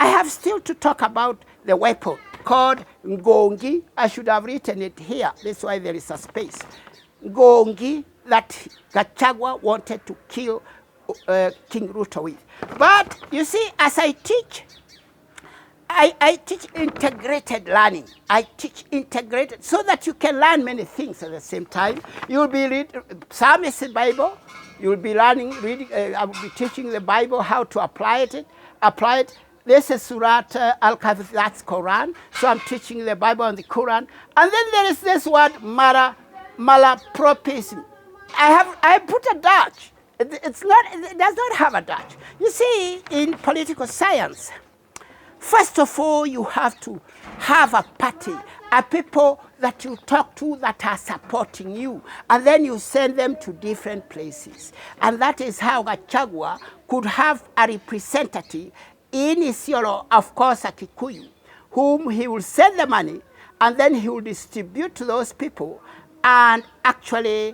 I have still to talk about the weapon called Ngongi. I should have written it here. That's why there is a space. Ngongi that Gachagua wanted to kill King Ruto with. But you see, as I teach integrated learning. I teach integrated so that you can learn many things at the same time. You'll be reading, some is the Bible. You'll be learning, reading. I will be teaching the Bible, how to apply it. This is Surat Al-Kahf, that's Quran. So I'm teaching the Bible and the Quran. And then there is this word, malapropism. I put a dash. It does not have a dash. You see, in political science, first of all, you have to have a party, a people that you talk to that are supporting you, and then you send them to different places. And that is how Gachagua could have a representative in Isiolo, of course, a Kikuyu, whom he will send the money, and then he will distribute to those people, and actually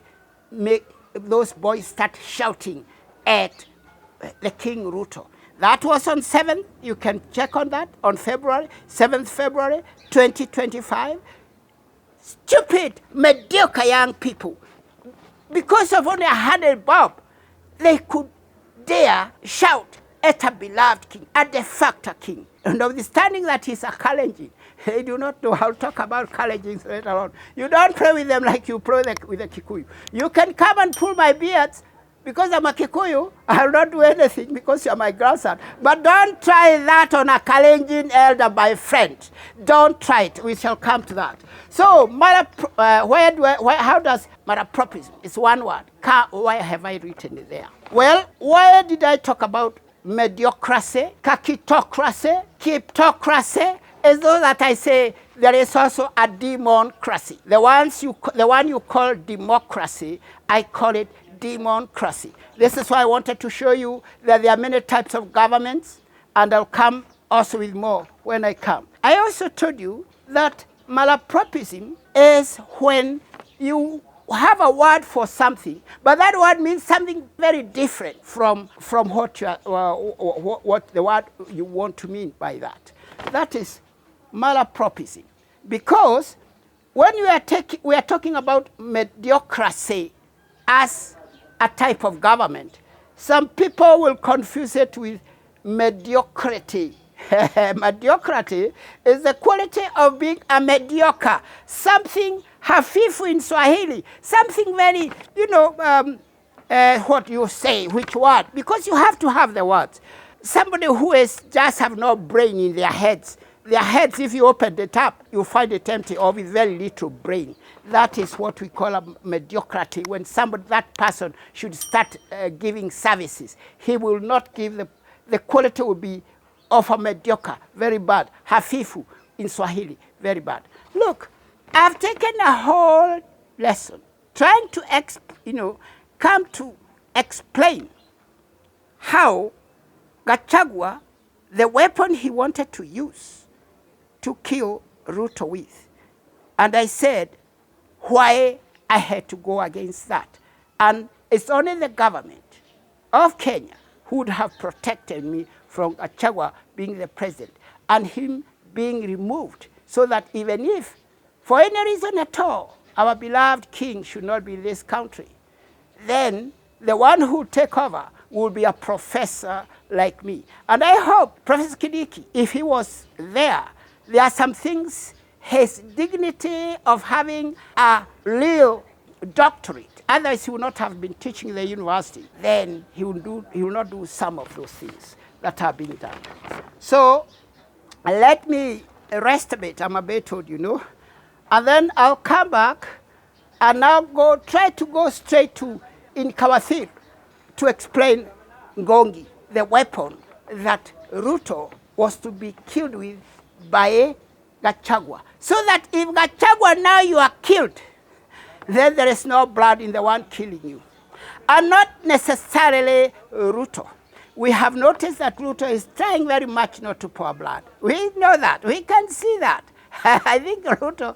make those boys start shouting at the King Ruto. That was on 7th, you can check on that, on February, 7th February 2025. Stupid, mediocre young people, because of only 100 bob, they could dare shout at a beloved king, a de facto king. And notwithstanding that he's a Kalenjin, they do not know how to talk about Kalenjins later on. You don't pray with them like you pray with the Kikuyu. You can come and pull my beards. Because I'm a Kikuyu, I'll not do anything because you're my grandson. But don't try that on a Kalenjin elder, my friend. Don't try it. We shall come to that. So, how does malapropism? It's one word. Why have I written it there? Well, why did I talk about mediocracy, kakitocracy, kleptocracy? As though that I say there is also a democracy. The one you call democracy, I call it democracy. This is why I wanted to show you that there are many types of governments, and I'll come also with more when I come. I also told you that malapropism is when you have a word for something, but that word means something very different from what the word you want to mean by that. That is malapropism. Because when we are talking about mediocracy as a type of government, some people will confuse it with mediocrity. Mediocrity is the quality of being a mediocre, something hafifu in Swahili, something very, what you say, which word, because you have to have the words. Somebody who is just have no brain in their heads, if you open it up, you find it empty or with very little brain. That is what we call a mediocrity. When that person should start giving services, he will not give the quality will be of a mediocre, very bad. Hafifu in Swahili, very bad. Look, I've taken a whole lesson trying to come to explain how Gachagua, the weapon he wanted to use to kill Ruto with. And I said why I had to go against that. And it's only the government of Kenya who would have protected me from Gachagua being the president and him being removed, so that even if, for any reason at all, our beloved king should not be in this country, then the one who will take over will be a professor like me. And I hope Professor Kidiki, if he was there are some things, his dignity of having a real doctorate, otherwise he would not have been teaching the university, then he will not do some of those things that are being done. So let me rest a bit, I'm a bit old, and then I'll come back and now try to go straight to in Kawathir to explain Ngongi, the weapon that Ruto was to be killed with by Gachagua. So that if Gachagua now you are killed, then there is no blood in the one killing you. And not necessarily Ruto. We have noticed that Ruto is trying very much not to pour blood. We know that. We can see that. I think Ruto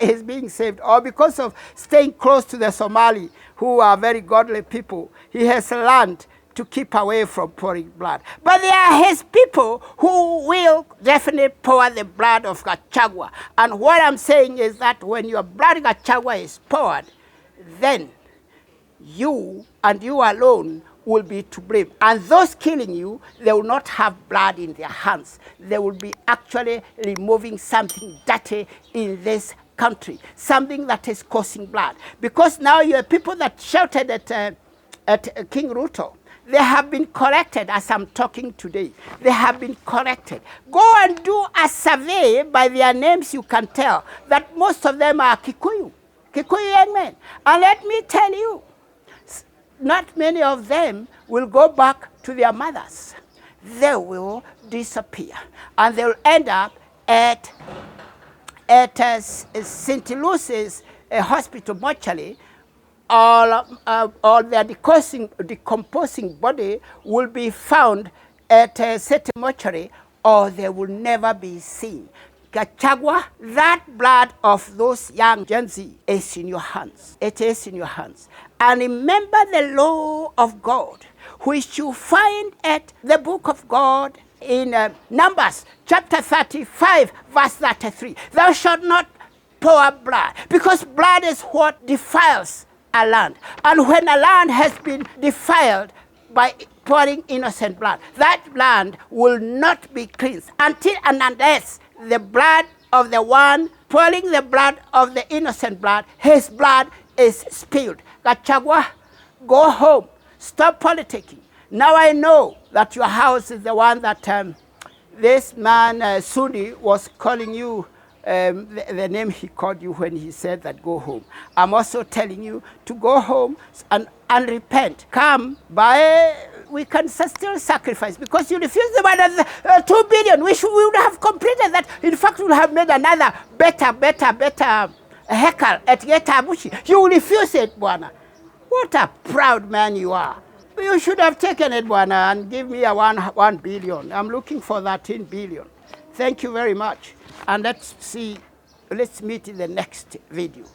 is being saved, or because of staying close to the Somali, who are very godly people, he has learned to keep away from pouring blood. But there are his people who will definitely pour the blood of Gachagua. And what I'm saying is that when your blood Gachagua is poured, then you and you alone will be to blame. And those killing you, they will not have blood in their hands. They will be actually removing something dirty in this country, something that is causing blood. Because now you are people that shouted at King Ruto. They have been corrected as I'm talking today. They have been corrected. Go and do a survey. By their names you can tell that most of them are Kikuyu young men. And let me tell you, not many of them will go back to their mothers. They will disappear. And they'll end up at St. Lucy's hospital mortuary. All their decomposing body will be found at a certain mortuary, or they will never be seen. Gachagua, that blood of those young Gen Z is in your hands. It is in your hands. And remember the law of God, which you find at the book of God in Numbers chapter 35, verse 33. Thou shalt not pour blood, because blood is what defiles a land. And when a land has been defiled by pouring innocent blood, that land will not be cleansed until and unless the blood of the one pouring the blood of the innocent blood, his blood is spilled. Gachagua, go home. Stop politicking. Now I know that your house is the one that this man, Suni, was calling you the name he called you when he said that go home. I'm also telling you to go home and repent. Come by, we can still sacrifice, because you refuse the one 2 billion. We would have completed that. In fact, we would have made another better heckle at Getabushi. You refuse it, Bwana. What a proud man you are. You should have taken it, Bwana, and give me a 1 billion. I'm looking for 13 billion. Thank you very much. And let's meet in the next video.